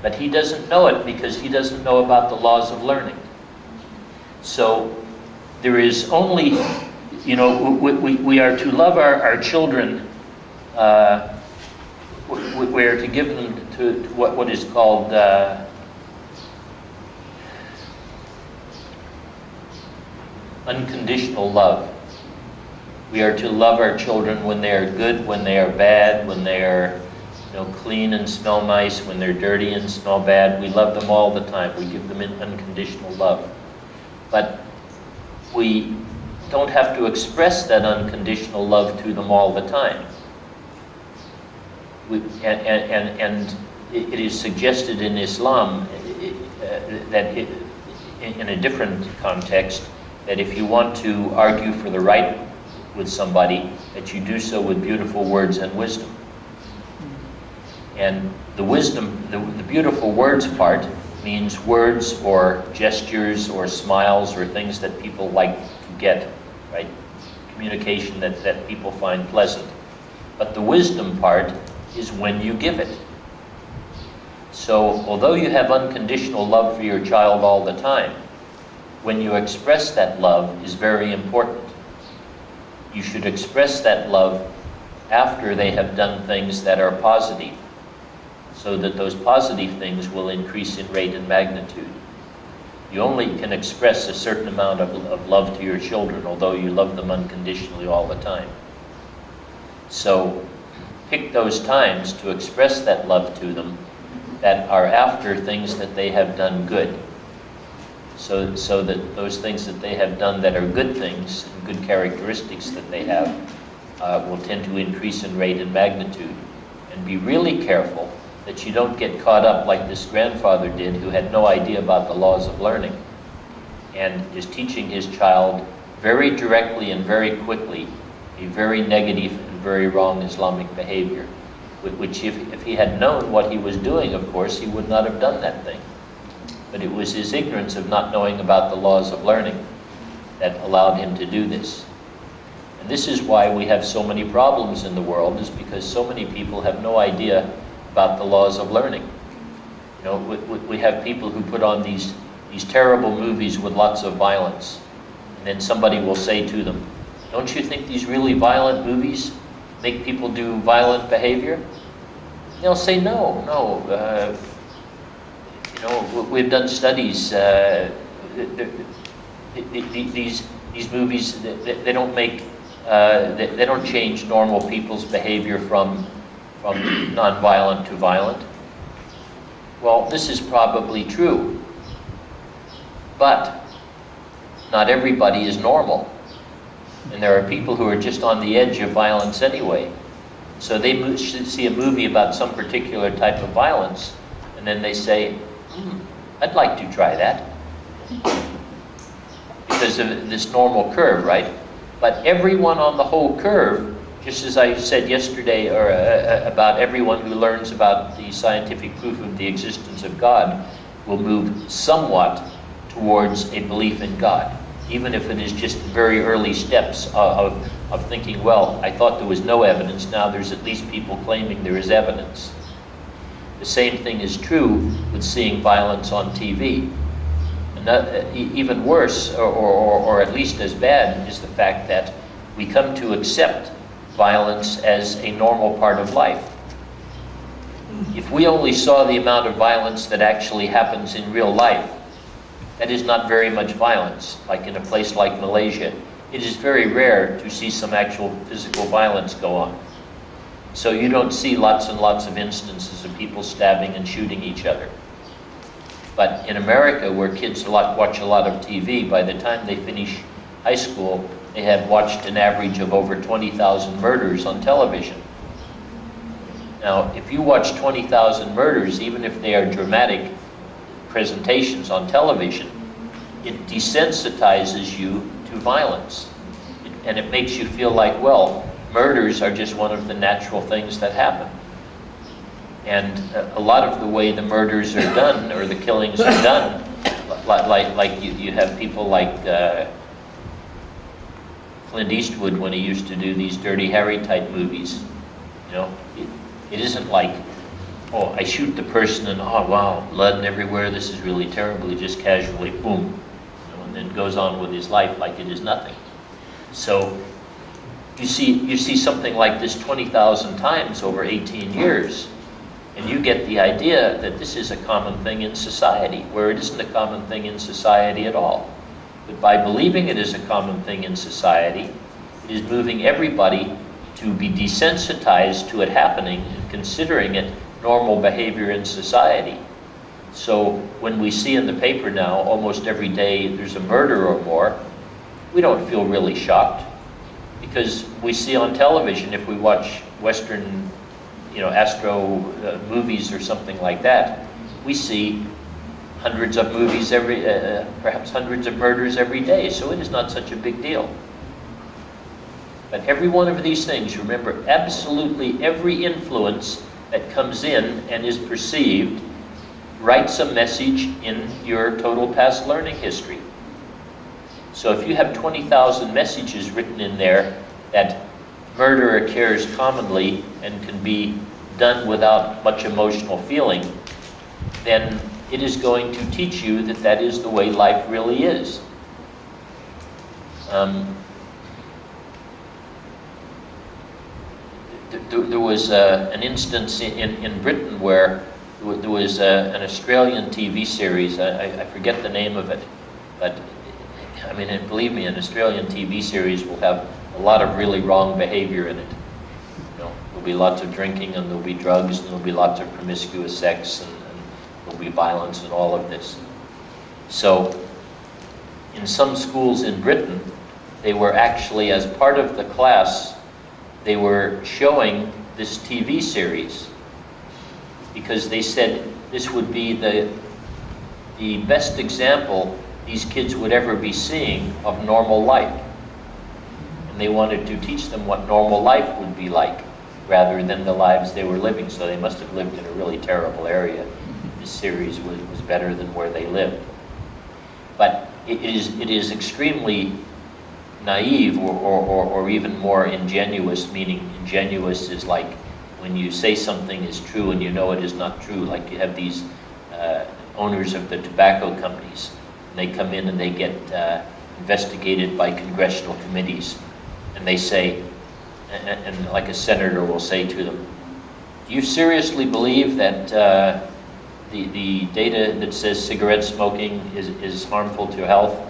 But he doesn't know it because he doesn't know about the laws of learning. So there is only, you know, we are to love our children. We are to give them to what is called unconditional love. We are to love our children when they are good, when they are bad, when they are, you know, clean and smell nice, when they're dirty and smell bad. We love them all the time. We give them unconditional love. But we don't have to express that unconditional love to them all the time. And it is suggested in Islam that in a different context, that if you want to argue for the right with somebody, that you do so with beautiful words and wisdom. And the wisdom, the beautiful words part means words or gestures or smiles or things that people like to get, right? Communication that people find pleasant. But the wisdom part is when you give it. So although you have unconditional love for your child all the time, when you express that love is very important. You should express that love after they have done things that are positive, so that those positive things will increase in rate and magnitude. You only can express a certain amount of love to your children, although you love them unconditionally all the time. So pick those times to express that love to them that are after things that they have done good. So that those things that they have done that are good things, and good characteristics that they have, will tend to increase in rate and magnitude. And be really careful that you don't get caught up like this grandfather did, who had no idea about the laws of learning, and is teaching his child very directly and very quickly a very negative and very wrong Islamic behavior, which if he had known what he was doing, of course, he would not have done that thing. But it was his ignorance of not knowing about the laws of learning that allowed him to do this. And this is why we have so many problems in the world, is because so many people have no idea about the laws of learning. You know, we have people who put on these terrible movies with lots of violence, and then somebody will say to them, "Don't you think these really violent movies make people do violent behavior?" And they'll say, "No, no. You know, we've done studies. These movies, they don't make, they don't change normal people's behavior from non-violent to violent." Well, this is probably true, but not everybody is normal, and there are people who are just on the edge of violence anyway. So they see a movie about some particular type of violence, and then they say, "I'd like to try that," because of this normal curve, right? But everyone on the whole curve, just as I said yesterday, or about everyone who learns about the scientific proof of the existence of God, will move somewhat towards a belief in God, even if it is just very early steps of thinking, well, I thought there was no evidence, now there's at least people claiming there is evidence. The same thing is true with seeing violence on TV. And even worse, or at least as bad, is the fact that we come to accept violence as a normal part of life. If we only saw the amount of violence that actually happens in real life, that is not very much violence. Like in a place like Malaysia, it is very rare to see some actual physical violence go on. So you don't see lots and lots of instances of people stabbing and shooting each other. But in America, where kids watch a lot of TV, by the time they finish high school, they have watched an average of over 20,000 murders on television. Now, if you watch 20,000 murders, even if they are dramatic presentations on television, it desensitizes you to violence. And it makes you feel like, well, murders are just one of the natural things that happen. And a lot of the way the murders are done, or the killings are done, like you have people like Clint Eastwood, when he used to do these Dirty Harry type movies. You know, it isn't like oh, I shoot the person and, oh, wow, blood everywhere, this is really terrible. He just casually, boom, you know, and then goes on with his life like it is nothing. So you see something like this 20,000 times over 18 years, and you get the idea that this is a common thing in society, where it isn't a common thing in society at all. But by believing it is a common thing in society, it is moving everybody to be desensitized to it happening and considering it normal behavior in society. So when we see in the paper now, almost every day there's a murder or more, we don't feel really shocked, because we see on television, if we watch Western, you know, astro movies or something like that, we see hundreds of movies perhaps hundreds of murders every day, so it is not such a big deal. But every one of these things, remember, absolutely every influence that comes in and is perceived writes a message in your total past learning history. So if you have 20,000 messages written in there that murder occurs commonly and can be done without much emotional feeling, then it is going to teach you that that is the way life really is. There was an instance in Britain where there was an Australian TV series, I forget the name of it, but I mean, and believe me, an Australian TV series will have a lot of really wrong behavior in it. You know, there'll be lots of drinking, and there'll be drugs, and there'll be lots of promiscuous sex, and there'll be violence and all of this. So in some schools in Britain, they were actually, as part of the class, they were showing this TV series because they said this would be the best example these kids would ever be seeing of normal life. And they wanted to teach them what normal life would be like rather than the lives they were living. So they must have lived in a really terrible area. This series was better than where they lived. But it is extremely naive or even more ingenuous, meaning ingenuous is like when you say something is true and you know it is not true. Like you have these owners of the tobacco companies, and they come in and they get investigated by congressional committees, and they say, and like a senator will say to them, do you seriously believe that the data that says cigarette smoking is harmful to health,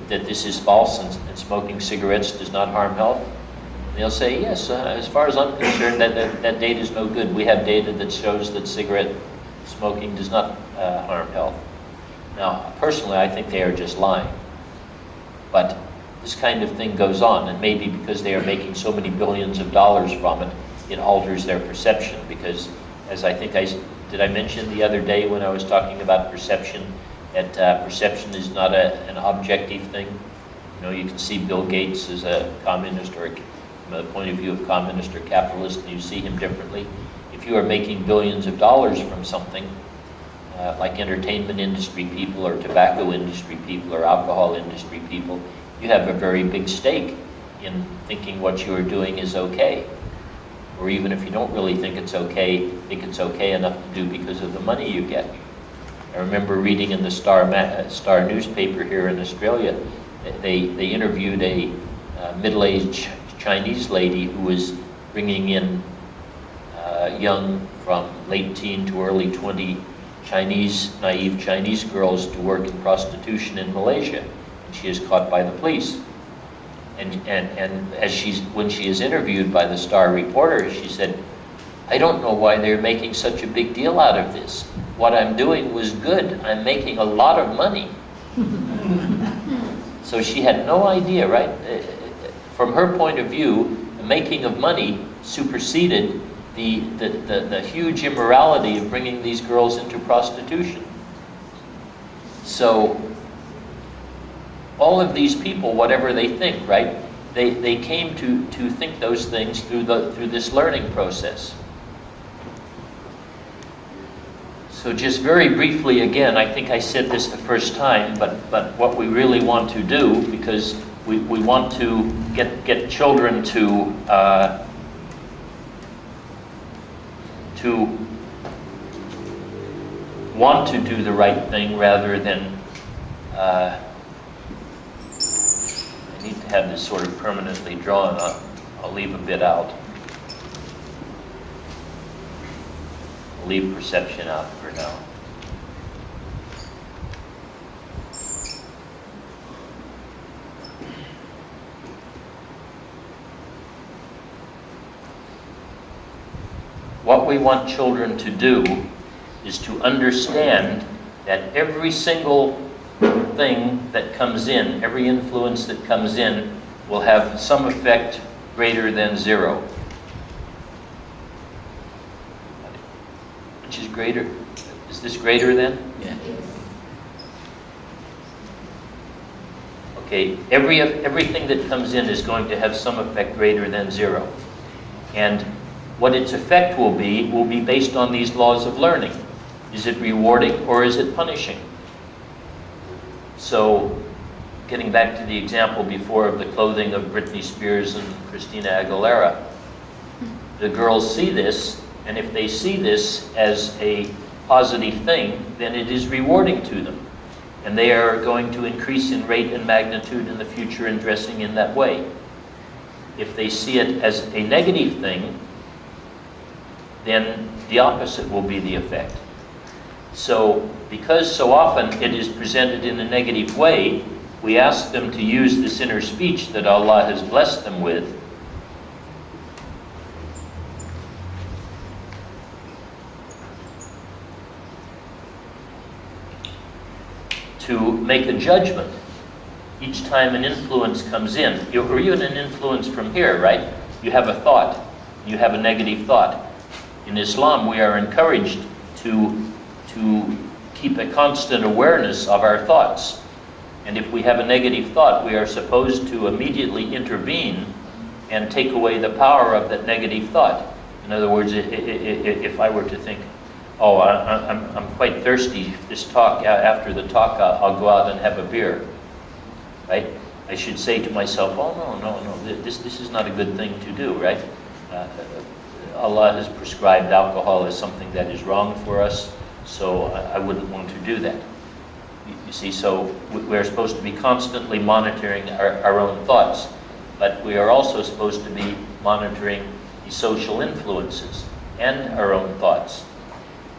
that this is false and smoking cigarettes does not harm health? And they'll say, yes, as far as I'm concerned, that data is no good. We have data that shows that cigarette smoking does not harm health. Now, personally, I think they are just lying. But this kind of thing goes on, and maybe because they are making so many billions of dollars from it, it alters their perception. Because, as I think did I mention the other day when I was talking about perception, that perception is not an objective thing. You know, you can see Bill Gates as a communist, or from the point of view of communist or capitalist, and you see him differently. If you are making billions of dollars from something, like entertainment industry people or tobacco industry people or alcohol industry people, you have a very big stake in thinking what you are doing is okay. Or even if you don't really think it's okay enough to do because of the money you get. I remember reading in the Star newspaper here in Australia, they interviewed a middle-aged Chinese lady who was bringing in young from late teen to early 20 naive Chinese girls to work in prostitution in Malaysia. And she is caught by the police. And when she is interviewed by the Star reporter, she said, I don't know why they're making such a big deal out of this. What I'm doing was good. I'm making a lot of money. So she had no idea, right? From her point of view, the making of money superseded the huge immorality of bringing these girls into prostitution. So all of these people, whatever they think, right? They came to think those things through this learning process. So just very briefly again, I think I said this the first time, but what we really want to do, because we want to get children to want to do the right thing rather than, I need to have this sort of permanently drawn. I'll leave a bit out. I'll leave perception out for now. What we want children to do is to understand that every single thing that comes in, every influence that comes in, will have some effect greater than zero. Which is greater? Is this greater than? Yeah. Okay, everything that comes in is going to have some effect greater than zero. And what its effect will be based on these laws of learning. Is it rewarding or is it punishing? So, getting back to the example before of the clothing of Britney Spears and Christina Aguilera, the girls see this, and if they see this as a positive thing, then it is rewarding to them. And they are going to increase in rate and magnitude in the future in dressing in that way. If they see it as a negative thing, then the opposite will be the effect. So, because so often it is presented in a negative way, we ask them to use this inner speech that Allah has blessed them with to make a judgment each time an influence comes in, or even an influence from here, right? You have a thought, you have a negative thought. In Islam, we are encouraged to keep a constant awareness of our thoughts. And if we have a negative thought, we are supposed to immediately intervene and take away the power of that negative thought. In other words, if I were to think, oh, I'm quite thirsty, this talk, after the talk, I'll go out and have a beer, right? I should say to myself, oh, no, this is not a good thing to do, right? Allah has prescribed alcohol as something that is wrong for us, so I wouldn't want to do that. You see, so we're supposed to be constantly monitoring our own thoughts, but we are also supposed to be monitoring the social influences and our own thoughts.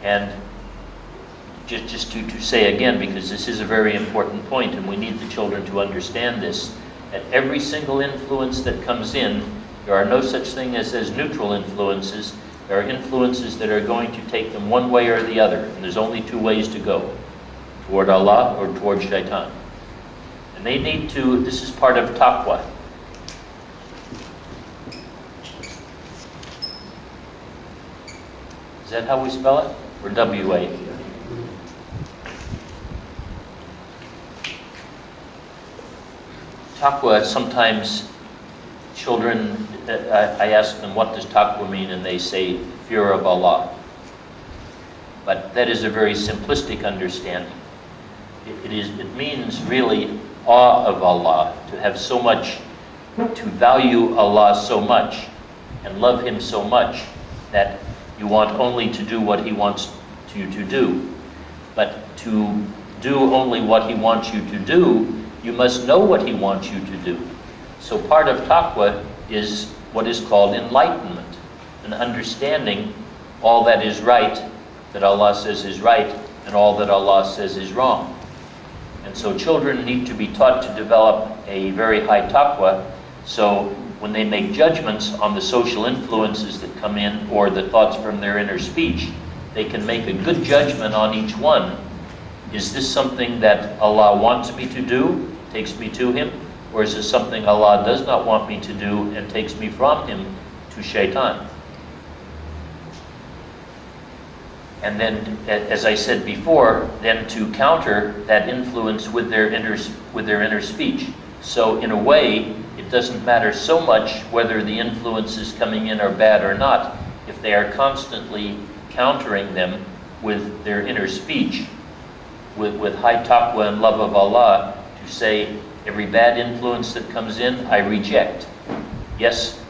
And just to say again, because this is a very important point, and we need the children to understand this, that every single influence that comes in, there are no such thing as neutral influences. There are influences that are going to take them one way or the other, and there's only two ways to go, toward Allah or toward Shaitan. And they need to, this is part of taqwa. Is that how we spell it? Or W-A? Taqwa, sometimes children, I ask them, what does taqwa mean? And they say, fear of Allah. But that is a very simplistic understanding. It means really awe of Allah, to have so much, to value Allah so much, and love Him so much, that you want only to do what He wants you to do. But to do only what He wants you to do, you must know what He wants you to do. So part of taqwa is what is called enlightenment, an understanding all that is right, that Allah says is right, and all that Allah says is wrong. And so children need to be taught to develop a very high taqwa, so when they make judgments on the social influences that come in, or the thoughts from their inner speech, they can make a good judgment on each one. Is this something that Allah wants me to do, takes me to Him? Or is this something Allah does not want me to do and takes me from Him to Shaitan? And then, as I said before, then to counter that influence with their inner speech. So in a way, it doesn't matter so much whether the influences coming in are bad or not, if they are constantly countering them with their inner speech, with high taqwa and love of Allah, to say, every bad influence that comes in, I reject. Yes,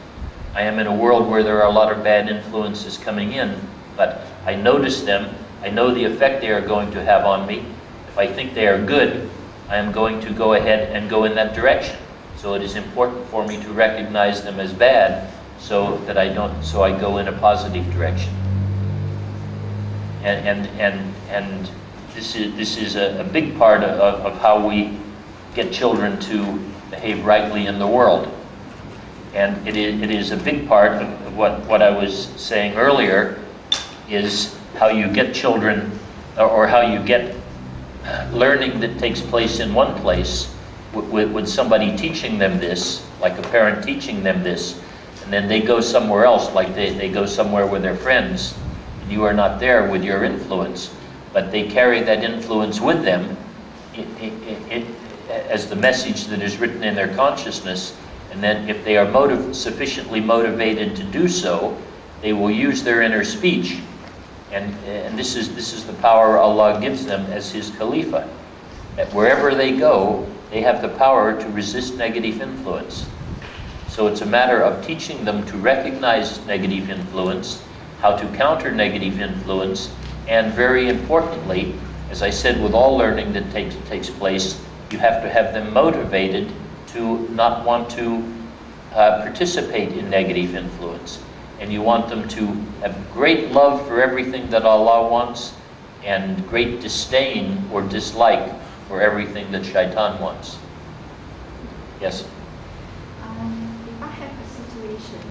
I am in a world where there are a lot of bad influences coming in, but I notice them, I know the effect they are going to have on me. If I think they are good, I am going to go ahead and go in that direction. So it is important for me to recognize them as bad, so that I go in a positive direction. And this is a big part of how we get children to behave rightly in the world. And it is a big part of what I was saying earlier, is how you get children, or how you get learning that takes place in one place with somebody teaching them this, like a parent teaching them this, and then they go somewhere else, like they go somewhere with their friends, and you are not there with your influence, but they carry that influence with them as the message that is written in their consciousness. And then if they are sufficiently motivated to do so, they will use their inner speech. And this is the power Allah gives them as His Khalifa. That wherever they go, they have the power to resist negative influence. So it's a matter of teaching them to recognize negative influence, how to counter negative influence, and very importantly, as I said, with all learning that takes place, you have to have them motivated to not want to participate in negative influence. And you want them to have great love for everything that Allah wants, and great disdain or dislike for everything that Shaitan wants. Yes? If I have a situation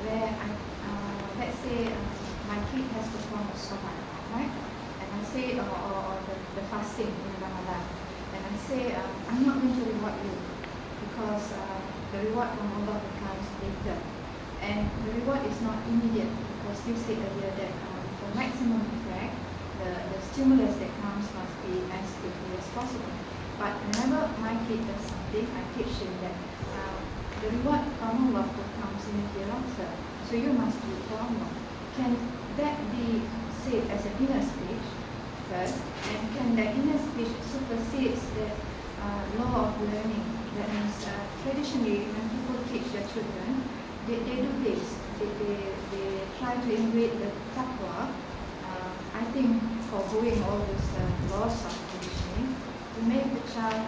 where, let's say, my kid has to perform a salat, right? And I say, or the fasting in Ramadan, and I say, I'm not going to reward you, because the reward from Allah comes later. And the reward is not immediate, because you said earlier that for maximum effect, the stimulus that comes must be as quickly as possible. But whenever my kid does something, I teach him that the reward from Allah comes in the hereafter. So you must do it for Allah. Can that be said as an inner speech first? And can that inner speech supersede the law of learning? That means traditionally, when people teach their children, they do this. They try to integrate the taqwa. I think foregoing all these laws of conditioning to make the child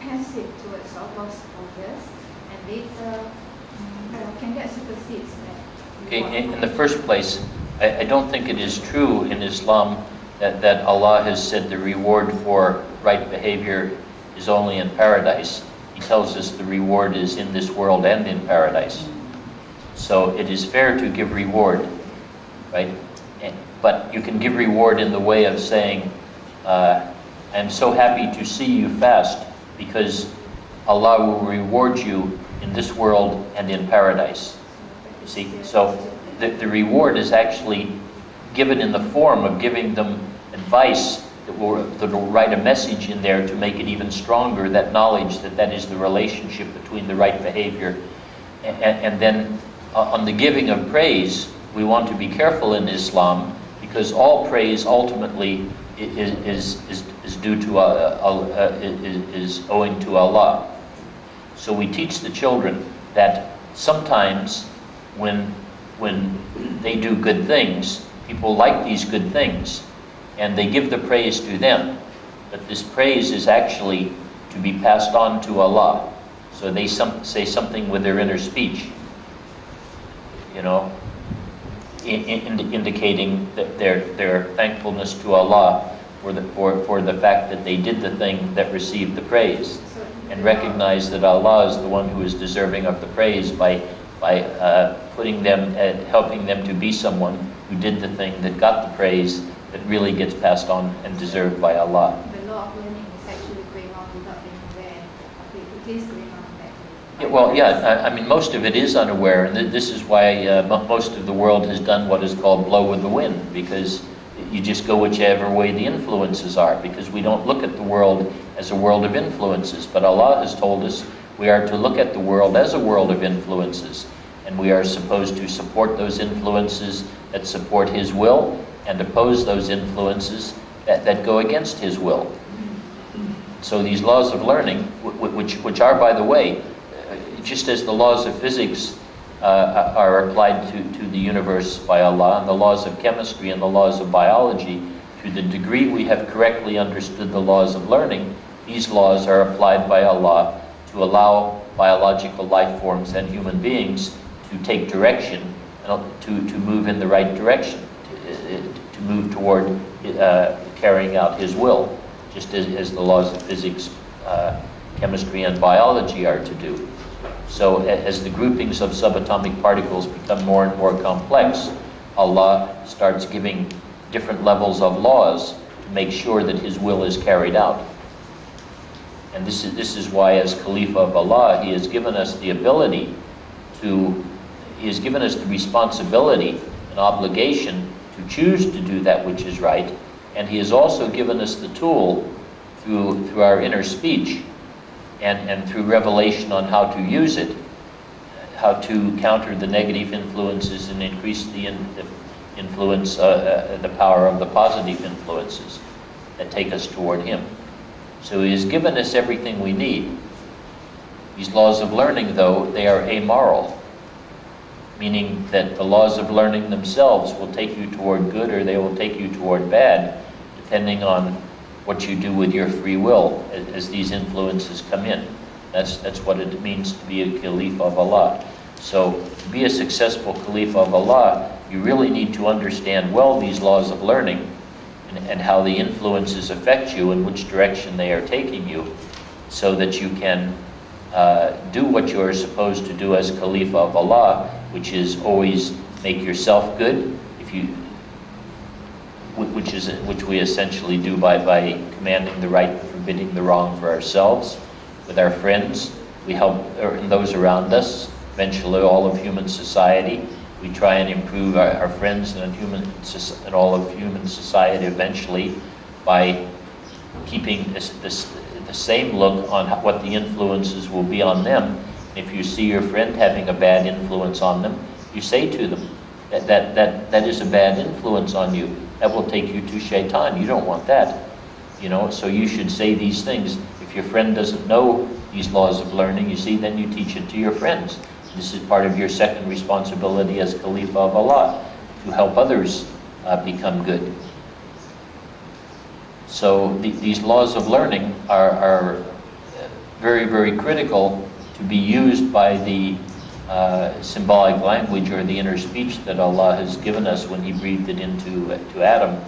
passive towards Allah's orders, and later, can that supersede that? Okay, in the first place, I don't think it is true in Islam that Allah has said the reward for right behavior is only in paradise. He tells us the reward is in this world and in paradise. So it is fair to give reward, right? But you can give reward in the way of saying, I'm so happy to see you fast, because Allah will reward you in this world and in paradise. You see? So the reward is actually given in the form of giving them advice that will write a message in there to make it even stronger, that knowledge that is the relationship between the right behavior. And then on the giving of praise, we want to be careful in Islam, because all praise ultimately is due to is owing to Allah. So we teach the children that sometimes when they do good things, people like these good things, and they give the praise to them. But this praise is actually to be passed on to Allah. So they say something with their inner speech, you know, indicating that their thankfulness to Allah for the fact that they did the thing that received the praise, and recognize that Allah is the one who is deserving of the praise by putting them, helping them to be someone who did the thing that got the praise that really gets passed on and deserved by Allah. The law of learning is actually going on without being aware. It is going on that way. Yeah, well, yeah, I mean, most of it is unaware, and this is why most of the world has done what is called blow with the wind, because you just go whichever way the influences are, because we don't look at the world as a world of influences, but Allah has told us we are to look at the world as a world of influences, and we are supposed to support those influences that support His will, and oppose those influences that go against His will. So these laws of learning, which are, by the way, just as the laws of physics are applied to the universe by Allah, and the laws of chemistry and the laws of biology, To the degree we have correctly understood the laws of learning, these laws are applied by Allah to allow biological life forms and human beings to take direction, to move in the right direction, to move toward carrying out His will, just as the laws of physics, chemistry, and biology are to do. So as the groupings of subatomic particles become more and more complex, Allah starts giving different levels of laws to make sure that His will is carried out. And this is why, as Khalifa of Allah, He has given us the ability to, He has given us the responsibility and obligation to choose to do that which is right, and He has also given us the tool through our inner speech and through revelation on how to use it, how to counter the negative influences and increase the influence, the power of the positive influences that take us toward Him. So He has given us everything we need. These laws of learning, though, they are amoral, meaning that the laws of learning themselves will take you toward good or they will take you toward bad, depending on what you do with your free will as these influences come in. That's what it means to be a Khalifa of Allah. So to be a successful Khalifa of Allah, you really need to understand well these laws of learning and how the influences affect you and which direction they are taking you, so that you can do what you are supposed to do as Khalifa of Allah, which is always make yourself good, which we essentially do by commanding the right and forbidding the wrong for ourselves. With our friends, we help those around us, eventually all of human society. We try and improve our friends and all of human society eventually by keeping the same look on what the influences will be on them. If you see your friend having a bad influence on them, you say to them that is a bad influence on you. That will take you to shaitan. You don't want that. So you should say these things. If your friend doesn't know these laws of learning, you see, then you teach it to your friends. This is part of your second responsibility as Khalifa of Allah, to help others become good. So these laws of learning are very, very critical to be used by the symbolic language or the inner speech that Allah has given us when He breathed it into Adam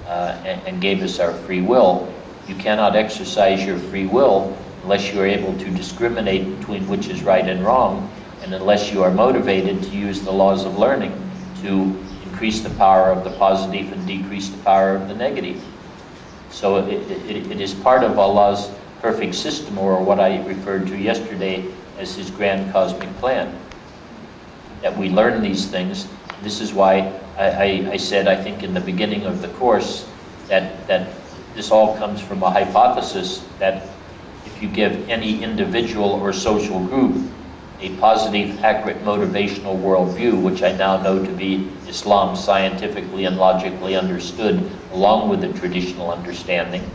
and gave us our free will. You cannot exercise your free will unless you are able to discriminate between which is right and wrong, and unless you are motivated to use the laws of learning to increase the power of the positive and decrease the power of the negative. So it is part of Allah's perfect system, or what I referred to yesterday as His grand cosmic plan, that we learn these things. This is why I said, I think in the beginning of the course, that this all comes from a hypothesis that if you give any individual or social group a positive, accurate, motivational worldview, which I now know to be Islam scientifically and logically understood, along with the traditional understanding,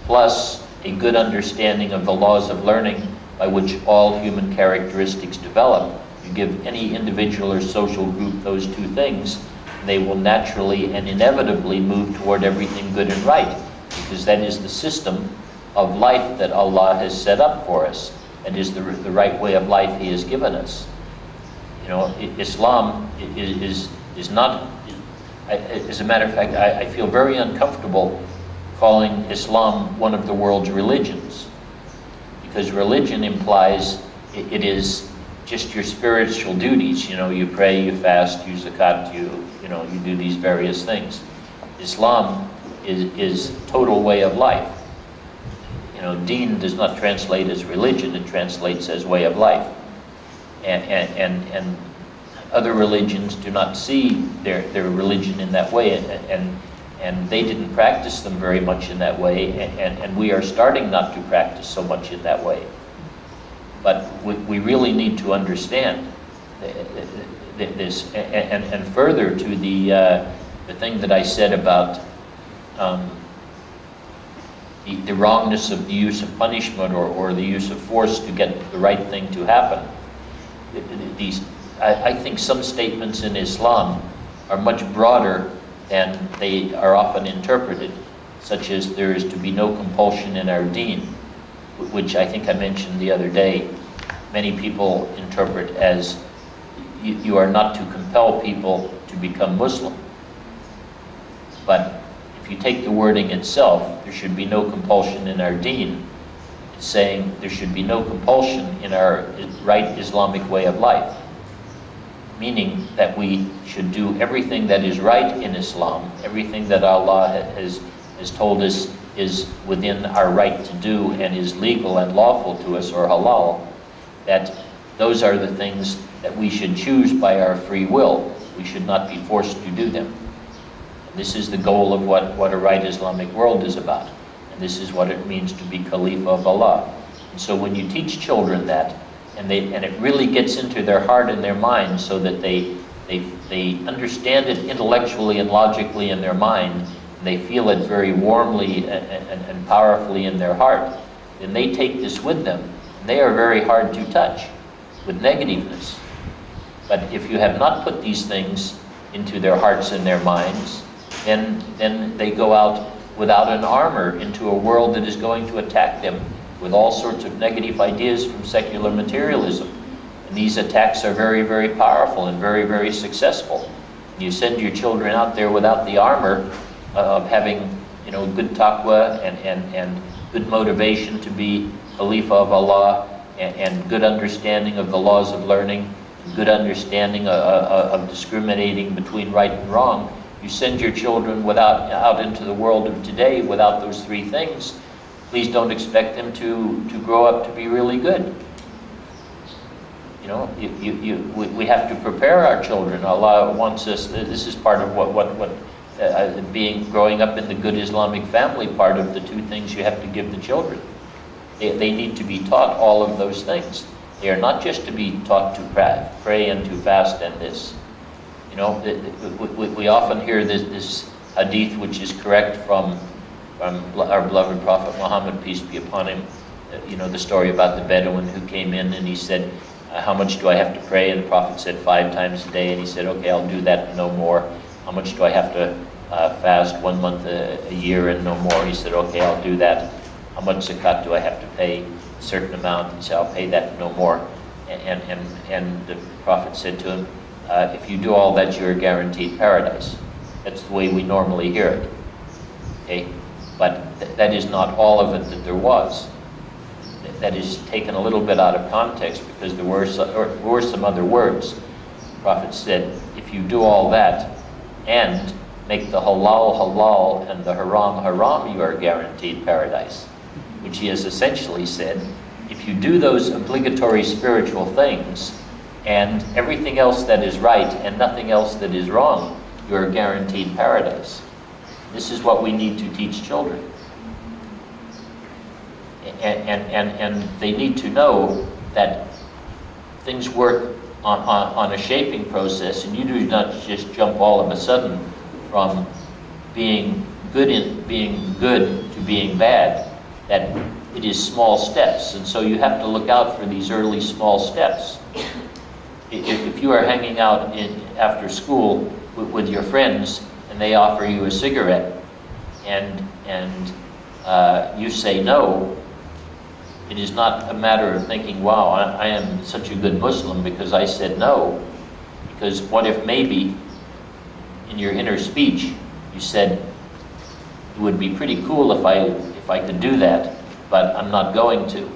plus a good understanding of the laws of learning by which all human characteristics develop. You give any individual or social group those two things, they will naturally and inevitably move toward everything good and right, because that is the system of life that Allah has set up for us. That is the right way of life He has given us. Islam is not, as a matter of fact, I feel very uncomfortable calling Islam one of the world's religions, because religion implies it is just your spiritual duties. You pray, you fast, you zakat, you do these various things. Islam is total way of life. Deen does not translate as religion, it translates as way of life. And other religions do not see their religion in that way, and they didn't practice them very much in that way, and we are starting not to practice so much in that way. But we really need to understand this, and further to the thing that I said about the wrongness of the use of punishment or the use of force to get the right thing to happen. I think some statements in Islam are much broader then they are often interpreted such as there is to be no compulsion in our deen, which I think I mentioned the other day. Many people interpret as you are not to compel people to become Muslim. But if you take the wording itself, there should be no compulsion in our deen, it's saying there should be no compulsion in our right Islamic way of life, meaning that we should do everything that is right in Islam, everything that Allah has told us is within our right to do and is legal and lawful to us, or halal, that those are the things that we should choose by our free will. We should not be forced to do them. And this is the goal of what a right Islamic world is about. And this is what it means to be Khalifa of Allah. And so when you teach children that, and it really gets into their heart and their mind so that they understand it intellectually and logically in their mind, and they feel it very warmly and powerfully in their heart, then they take this with them. And they are very hard to touch with negativeness. But if you have not put these things into their hearts and their minds, then they go out without an armor into a world that is going to attack them with all sorts of negative ideas from secular materialism. And these attacks are very, very powerful and very, very successful. And you send your children out there without the armor of having, good taqwa and good motivation to be Khalifa of Allah, and good understanding of the laws of learning, good understanding of discriminating between right and wrong. You send your children out into the world of today without those three things. Please don't expect them to grow up to be really good. We have to prepare our children. Allah wants us. This is part of growing up in the good Islamic family. Part of the two things you have to give the children. They need to be taught all of those things. They are not just to be taught to pray and to fast and this. We often hear this hadith, which is correct from our beloved Prophet Muhammad, peace be upon him. The story about the Bedouin who came in and he said, how much do I have to pray? And the Prophet said 5 times a day. And he said, okay, I'll do that, no more. How much do I have to fast 1 month a year and no more? He said, okay, I'll do that. How much zakat do I have to pay? A certain amount. He said, I'll pay that, no more. And the Prophet said to him, if you do all that, you're guaranteed paradise. That's the way we normally hear it. Okay? But that is not all of it that there was. That is taken a little bit out of context because there were some other words. The Prophet said, if you do all that and make the halal halal and the haram haram, you are guaranteed paradise. Which he has essentially said, if you do those obligatory spiritual things and everything else that is right and nothing else that is wrong, you are guaranteed paradise. This is what we need to teach children. And they need to know that things work on a shaping process, and you do not just jump all of a sudden from being good to being bad. That it is small steps, and so you have to look out for these early small steps. If you are hanging out after school with your friends and they offer you a cigarette and you say no, it is not a matter of thinking, wow, I am such a good Muslim because I said no. Because what if maybe in your inner speech you said, it would be pretty cool if I could do that, but I'm not going to.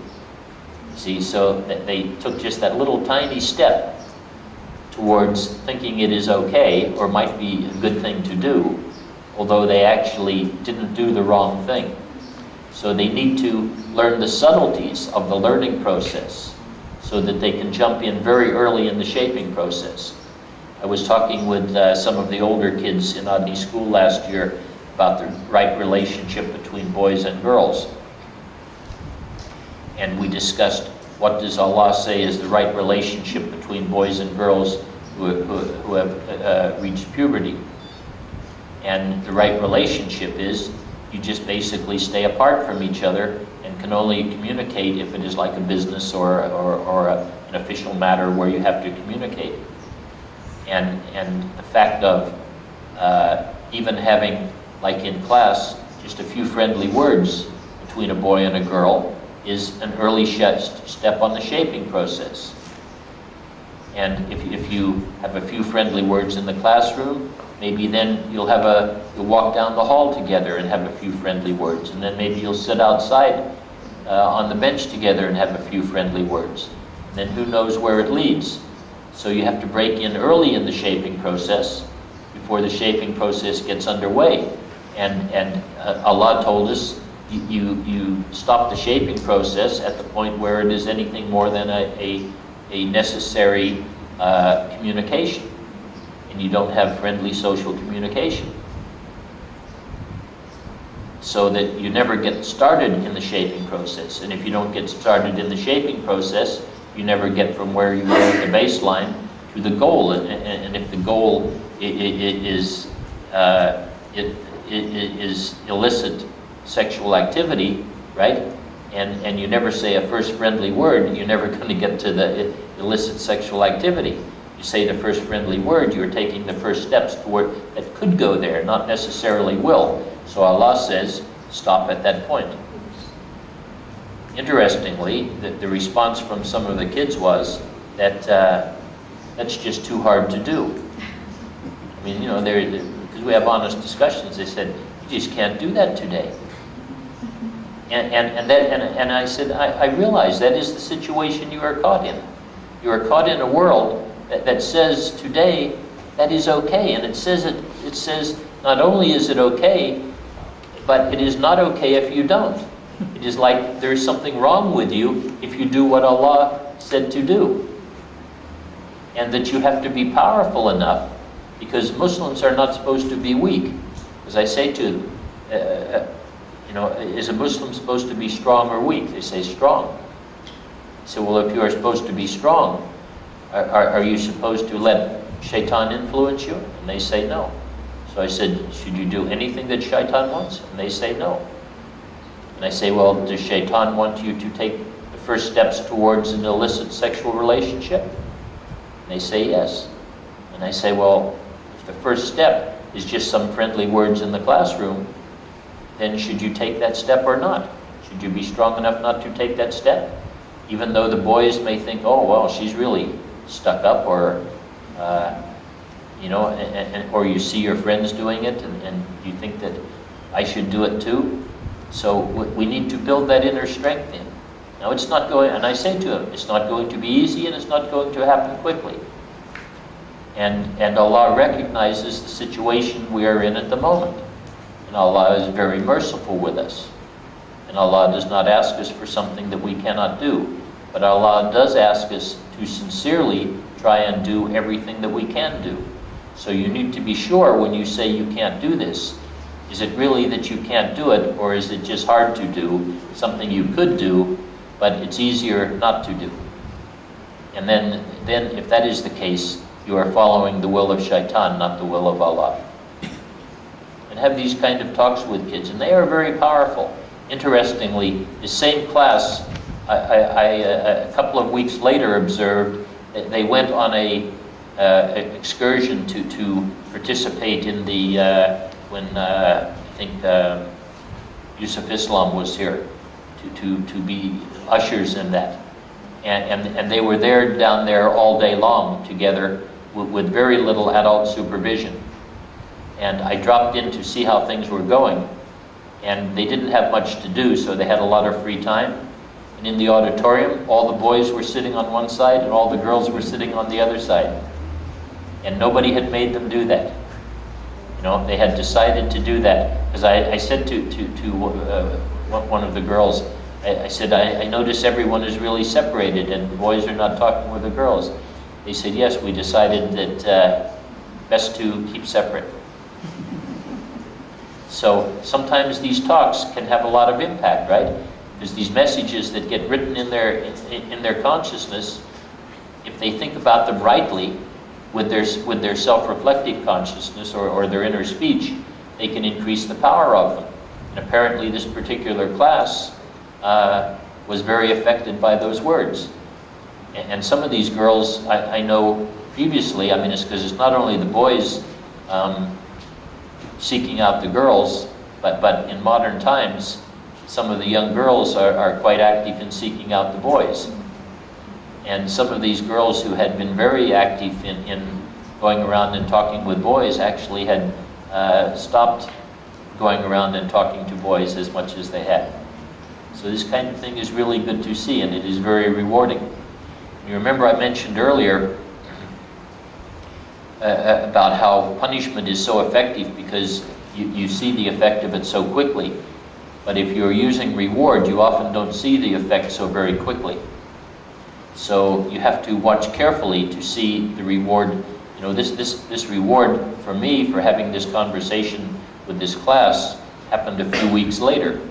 See, so they took just that little tiny step towards thinking it is okay or might be a good thing to do, although they actually didn't do the wrong thing. So they need to learn the subtleties of the learning process so that they can jump in very early in the shaping process. I was talking with some of the older kids in Adni school last year about the right relationship between boys and girls. And we discussed what does Allah say is the right relationship between boys and girls who have reached puberty. And the right relationship is you just basically stay apart from each other and can only communicate if it is like a business or an official matter where you have to communicate. And the fact of even having, like in class, just a few friendly words between a boy and a girl is an early step on the shaping process. And if you have a few friendly words in the classroom, maybe then you'll walk down the hall together and have a few friendly words, and then maybe you'll sit outside on the bench together and have a few friendly words. And then who knows where it leads. So you have to break in early in the shaping process before the shaping process gets underway. And Allah told us, you stop the shaping process at the point where it is anything more than a necessary communication, and you don't have friendly social communication. So that you never get started in the shaping process. And if you don't get started in the shaping process, you never get from where you are at the baseline to the goal. And if the goal is illicit sexual activity, right? And you never say a first friendly word, you're never going to get to the illicit sexual activity. You say the first friendly word, you're taking the first steps toward that could go there, not necessarily will. So Allah says, stop at that point. Interestingly, the response from some of the kids was that that's just too hard to do. I mean, you know, because we have honest discussions, they said, you just can't do that today. And I said, I realize that is the situation you are caught in. You are caught in a world that says today that is okay, and it says not only is it okay, but it is not okay if you don't. It is like there is something wrong with you if you do what Allah said to do, and that you have to be powerful enough, because Muslims are not supposed to be weak. As I say to them, you know, is a Muslim supposed to be strong or weak? They say strong. I say, well, if you are supposed to be strong, are you supposed to let shaitan influence you? And they say no. So I said, should you do anything that shaitan wants? And they say no. And I say, well, does shaitan want you to take the first steps towards an illicit sexual relationship? And they say yes. And I say, well, if the first step is just some friendly words in the classroom, then should you take that step or not? Should you be strong enough not to take that step? Even though the boys may think, oh, well, she's really stuck up, or, you know, or you see your friends doing it, and you think that I should do it too. So we need to build that inner strength in. Now it's not going, and I say to him, it's not going to be easy, and it's not going to happen quickly. And Allah recognizes the situation we are in at the moment. And Allah is very merciful with us. And Allah does not ask us for something that we cannot do. But Allah does ask us to sincerely try and do everything that we can do. So you need to be sure when you say you can't do this, is it really that you can't do it, or is it just hard to do, something you could do, but it's easier not to do? And then if that is the case, you are following the will of shaitan, not the will of Allah. And have these kind of talks with kids, and they are very powerful. Interestingly, the same class, a couple of weeks later observed that they went on an excursion to participate in the, when I think Yusuf Islam was here, to be ushers in that. And they were down there all day long together with very little adult supervision. And I dropped in to see how things were going, and they didn't have much to do, so they had a lot of free time. And in the auditorium, all the boys were sitting on one side and all the girls were sitting on the other side. And nobody had made them do that. You know, they had decided to do that. Because I said to one of the girls, I said, I notice everyone is really separated and the boys are not talking with the girls. They said, yes, we decided that best to keep separate. So sometimes these talks can have a lot of impact, right? Because these messages that get written in their consciousness, if they think about them rightly, with their self-reflective consciousness or their inner speech, they can increase the power of them. And apparently this particular class was very affected by those words. And some of these girls I know previously, I mean, it's because it's not only the boys seeking out the girls, but in modern times, some of the young girls are quite active in seeking out the boys. And some of these girls who had been very active in going around and talking with boys actually had stopped going around and talking to boys as much as they had. So this kind of thing is really good to see, and it is very rewarding. You remember I mentioned earlier about how punishment is so effective because you see the effect of it so quickly. But if you're using reward, you often don't see the effect so very quickly. So you have to watch carefully to see the reward. You know, this reward for me for having this conversation with this class happened a few weeks later.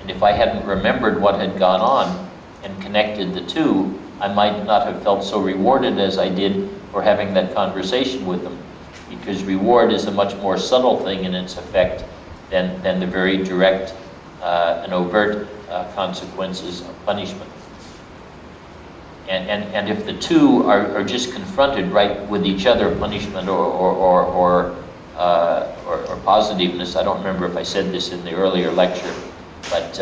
And if I hadn't remembered what had gone on and connected the two, I might not have felt so rewarded as I did for having that conversation with them. Because reward is a much more subtle thing in its effect than the very direct and overt consequences of punishment. And if the two are just confronted right with each other, punishment or positiveness, I don't remember if I said this in the earlier lecture, but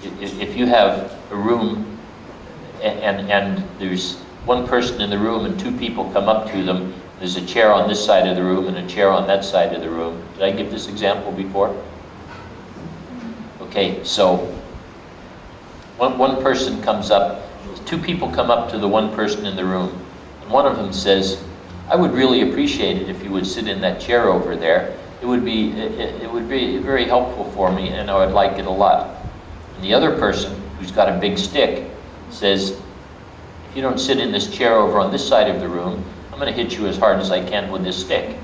if you have a room and there's one person in the room and two people come up to them, there's a chair on this side of the room and a chair on that side of the room. Did I give this example before? Okay, so one person comes up, two people come up to the one person in the room, and one of them says, I would really appreciate it if you would sit in that chair over there. It would be very helpful for me, and I would like it a lot. And the other person, who's got a big stick, says, if you don't sit in this chair over on this side of the room, I'm going to hit you as hard as I can with this stick.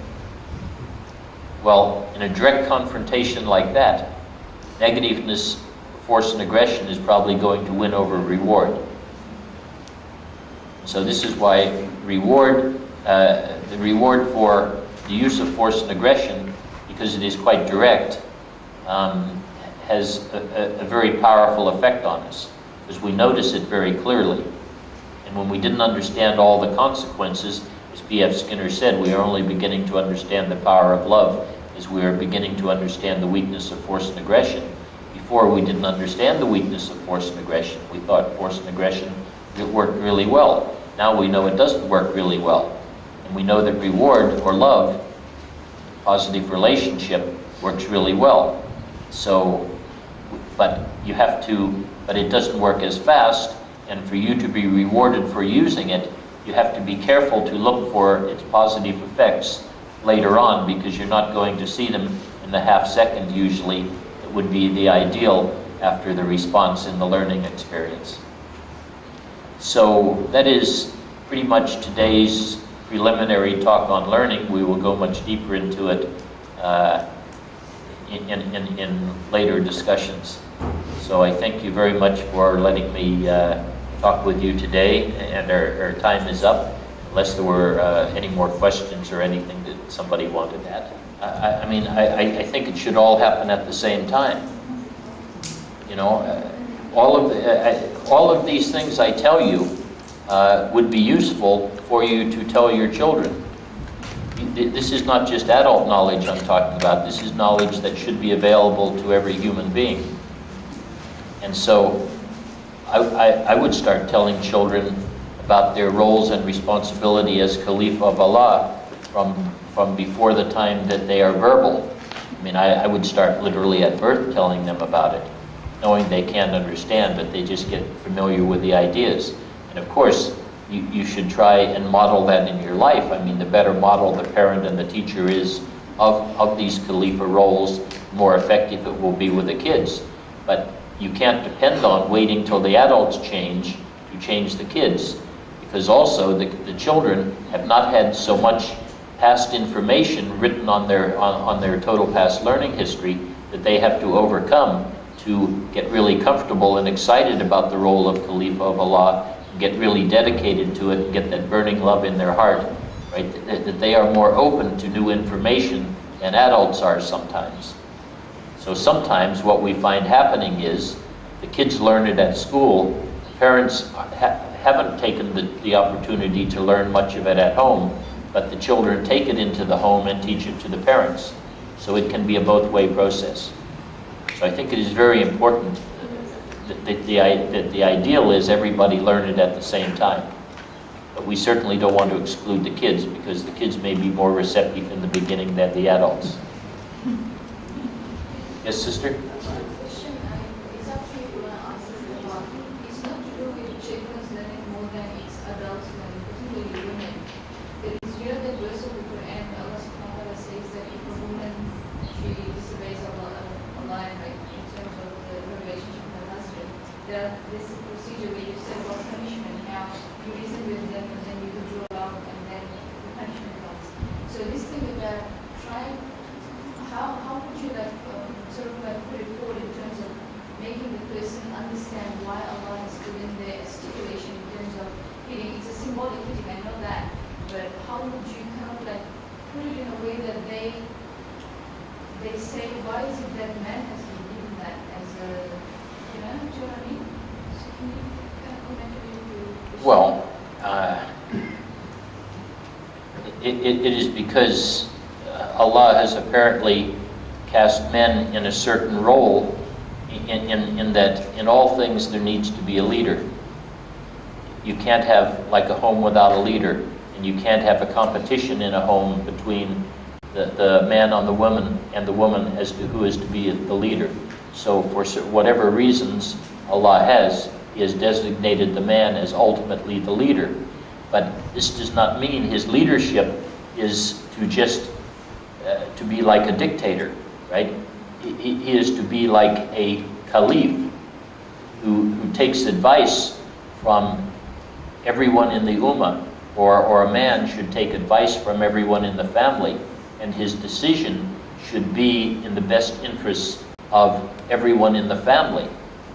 Well, in a direct confrontation like that, negativeness, force, and aggression is probably going to win over reward. So this is why reward, the reward for the use of force and aggression, because it is quite direct, has a very powerful effect on us, because we notice it very clearly. And when we didn't understand all the consequences, as P.F. Skinner said, we are only beginning to understand the power of love as we are beginning to understand the weakness of force and aggression. Before, we didn't understand the weakness of force and aggression. We thought force and aggression worked really well. Now we know it doesn't work really well. And we know that reward or love, positive relationship, works really well. So, but it doesn't work as fast, and for you to be rewarded for using it, you have to be careful to look for its positive effects later on, because you're not going to see them in the half second usually. It would be the ideal after the response in the learning experience. So that is pretty much today's preliminary talk on learning. We will go much deeper into it in later discussions. So I thank you very much for letting me talk with you today, and our time is up, unless there were any more questions or anything that somebody wanted to add. I think it should all happen at the same time. You know, all of these things I tell you would be useful for you to tell your children. This is not just adult knowledge I'm talking about. This is knowledge that should be available to every human being. And so I would start telling children about their roles and responsibility as Caliph of Allah from before the time that they are verbal. I mean, I would start literally at birth telling them about it, knowing they can't understand, but they just get familiar with the ideas. And of course, you should try and model that in your life. I mean, the better model the parent and the teacher is of these Khalifa roles, the more effective it will be with the kids. But you can't depend on waiting till the adults change to change the kids, because also the children have not had so much past information written on their total past learning history that they have to overcome to get really comfortable and excited about the role of Khalifa of Allah, get really dedicated to it, and get that burning love in their heart, right? That they are more open to new information than adults are sometimes. So sometimes what we find happening is the kids learn it at school, parents haven't taken the opportunity to learn much of it at home, but the children take it into the home and teach it to the parents. So it can be a both-way process. So I think it is very important that the ideal is everybody learn it at the same time. But we certainly don't want to exclude the kids, because the kids may be more receptive in the beginning than the adults. Yes, sister? This procedure where you say about punishment, now you reason with them and then you withdraw out and then the punishment comes. So this thing with that, how would you sort of put it forward in terms of making the person understand why Allah has given their stipulation in terms of hitting? It's a symbolic hitting, I know that, but how would you kind of put it in a way that they say, why is it that man has been given that as a, do you know what I mean? So can you kind of comment a little bit? Well, it is because Allah has apparently cast men in a certain role, in that in all things there needs to be a leader. You can't have like a home without a leader, and you can't have a competition in a home between the man on the woman and the woman as to who is to be the leader. So for whatever reasons Allah has, He has designated the man as ultimately the leader. But this does not mean his leadership is to just to be like a dictator, right? He is to be like a caliph who takes advice from everyone in the ummah, or a man should take advice from everyone in the family, and his decision should be in the best interests of everyone in the family,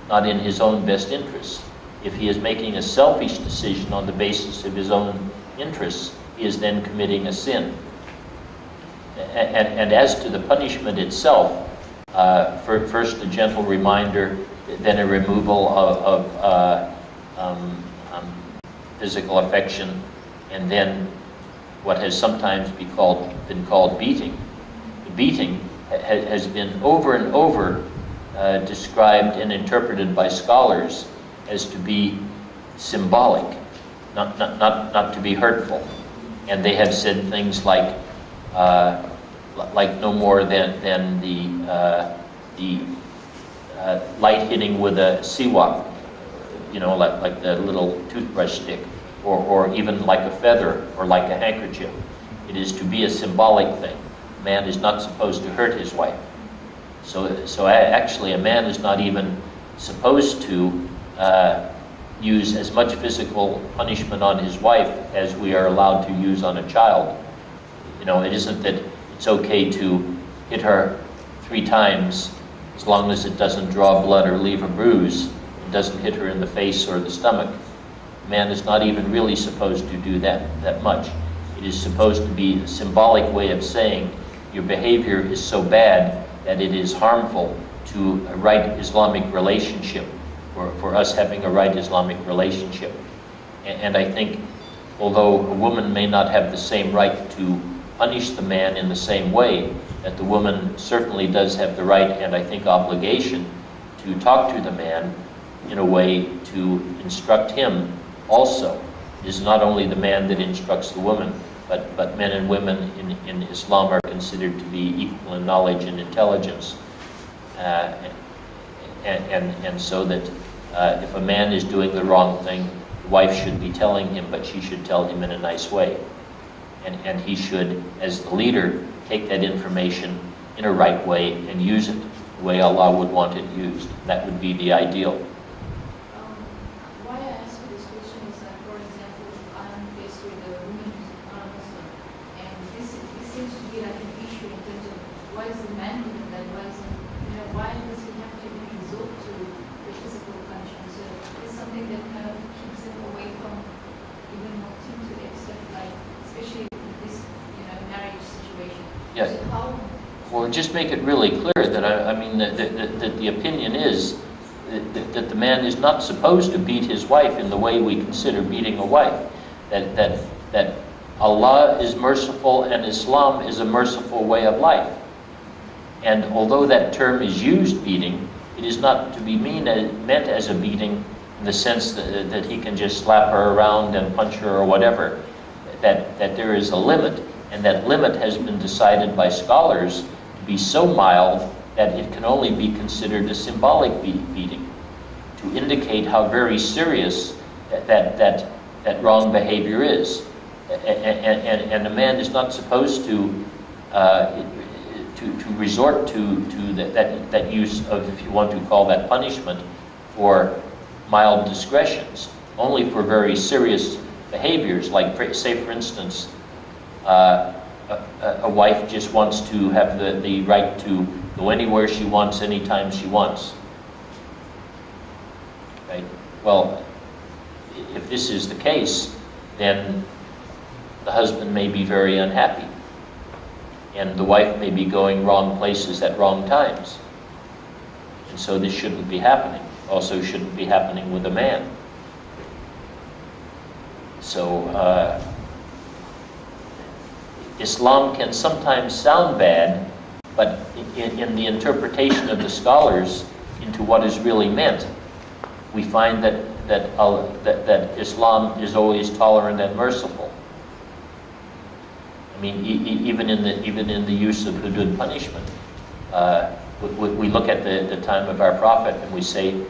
not in his own best interests. If he is making a selfish decision on the basis of his own interests, he is then committing a sin. And as to the punishment itself, first a gentle reminder, then a removal of physical affection, and then what has sometimes been called beating. The beating has been over and over described and interpreted by scholars as to be symbolic, not to be hurtful. And they have said things like no more than the light hitting with a siwak, like the little toothbrush stick, or even like a feather or like a handkerchief. It is to be a symbolic thing. Man is not supposed to hurt his wife. So actually a man is not even supposed to use as much physical punishment on his wife as we are allowed to use on a child. It isn't that it's okay to hit her 3 times as long as it doesn't draw blood or leave a bruise. It doesn't hit her in the face or the stomach. Man is not even really supposed to do that much. It is supposed to be a symbolic way of saying your behavior is so bad that it is harmful to a right Islamic relationship, for us having a right Islamic relationship. And I think, although a woman may not have the same right to punish the man in the same way, that the woman certainly does have the right, and I think obligation, to talk to the man in a way to instruct him also. It is not only the man that instructs the woman, but men and women in Islam are considered to be equal in knowledge and intelligence. And so that if a man is doing the wrong thing, the wife should be telling him, but she should tell him in a nice way. And he should, as the leader, take that information in a right way and use it the way Allah would want it used. That would be the ideal. Why I ask you this question is that, for example, I'm faced with a woman who's not a Muslim, and this seems to be like an issue in terms of why is the man doing that? Why does he have to resort to the physical punishment? So it's something that kind of keeps him away from even wanting to accept, especially this, marriage situation. Yes. So how? Well, just make it really clear that that the opinion is that the man is not supposed to beat his wife in the way we consider beating a wife. That Allah is merciful and Islam is a merciful way of life. And although that term is used, beating, it is not to be meant as a beating in the sense that he can just slap her around and punch her or whatever. That there is a limit, and that limit has been decided by scholars to be so mild that it can only be considered a symbolic beating, to indicate how very serious that wrong behavior is. And a man is not supposed to resort to that use of, if you want to call that punishment, for mild discretions, only for very serious behaviors, like, say, for instance, a wife just wants to have the right to go anywhere she wants, anytime she wants. Right? Well, if this is the case, then the husband may be very unhappy, and the wife may be going wrong places at wrong times. And so this shouldn't be happening. Also shouldn't be happening with a man. So Islam can sometimes sound bad, but in the interpretation of the scholars into what is really meant, we find that Islam is always tolerant and merciful. I mean, even in the use of hudud punishment, we look at the time of our Prophet and we say,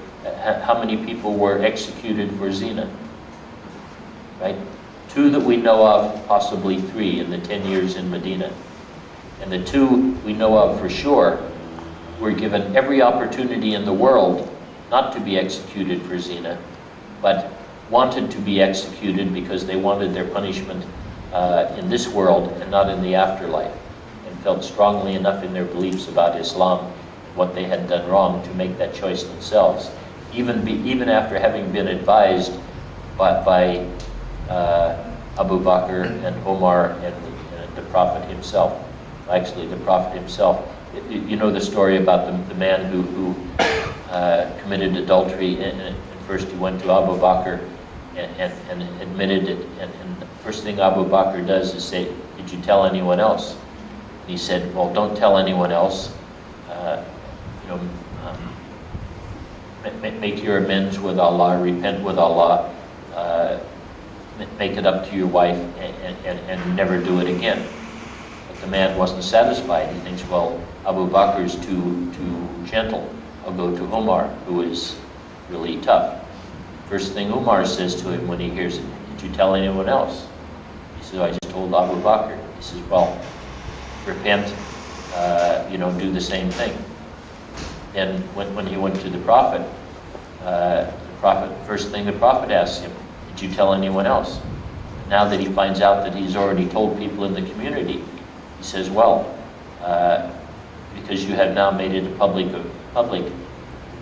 how many people were executed for zina? Right? 2 that we know of, possibly 3 in the 10 years in Medina. And the 2 we know of for sure were given every opportunity in the world not to be executed for zina, but wanted to be executed because they wanted their punishment in this world and not in the afterlife, and felt strongly enough in their beliefs about Islam, what they had done wrong, to make that choice themselves, even after having been advised by Abu Bakr and Omar and the Prophet himself. Actually, the Prophet himself. You know the story about the man who committed adultery, and first he went to Abu Bakr and admitted it, and the first thing Abu Bakr does is say, "Did you tell anyone else?" And he said, "Well, don't tell anyone else. Make your amends with Allah, repent with Allah, make it up to your wife, and never do it again." But the man wasn't satisfied. He thinks, well, Abu Bakr's too gentle. I'll go to Umar, who is really tough. First thing Umar says to him when he hears it, "Did you tell anyone else?" He says, "I just told Abu Bakr." He says, "Well, repent, do the same thing." Then when he went to the Prophet, first thing the Prophet asked him, "Did you tell anyone else?" Now that he finds out that he's already told people in the community, he says, "Well, because you have now made it public,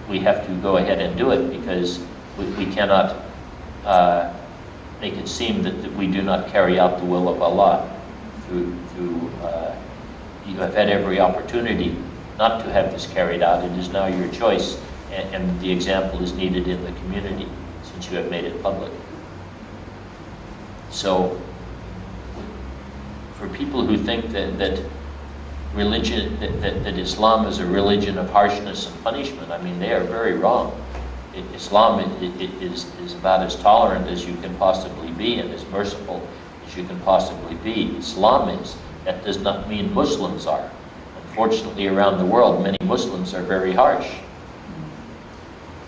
we have to go ahead and do it, because we cannot make it seem that we do not carry out the will of Allah. You have had every opportunity not to have this carried out. It is now your choice, and the example is needed in the community since you have made it public." So, for people who think that religion, that Islam is a religion of harshness and punishment, I mean, they are very wrong. Islam is about as tolerant as you can possibly be, and as merciful as you can possibly be. Islam is. That does not mean Muslims are. Unfortunately, around the world, many Muslims are very harsh.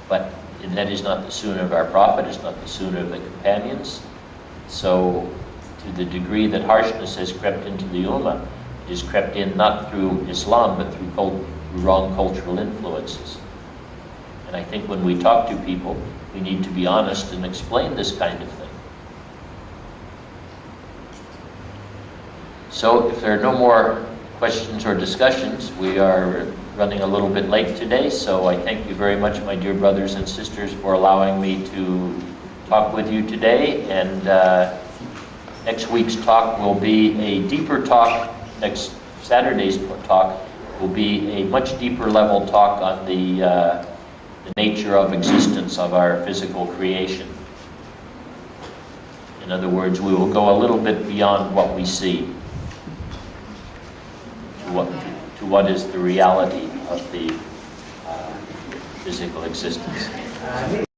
But that is not the sunnah of our Prophet, it's not the sunnah of the companions. So, to the degree that harshness has crept into the Ummah, it has crept in not through Islam, but through wrong cultural influences. And I think when we talk to people, we need to be honest and explain this kind of thing. So, if there are no more questions or discussions, we are running a little bit late today, so I thank you very much, my dear brothers and sisters, for allowing me to talk with you today. And next week's talk will be a deeper talk. Next Saturday's talk will be a much deeper level talk on the nature of existence of our physical creation. In other words, we will go a little bit beyond what we see to to what is the reality of the physical existence.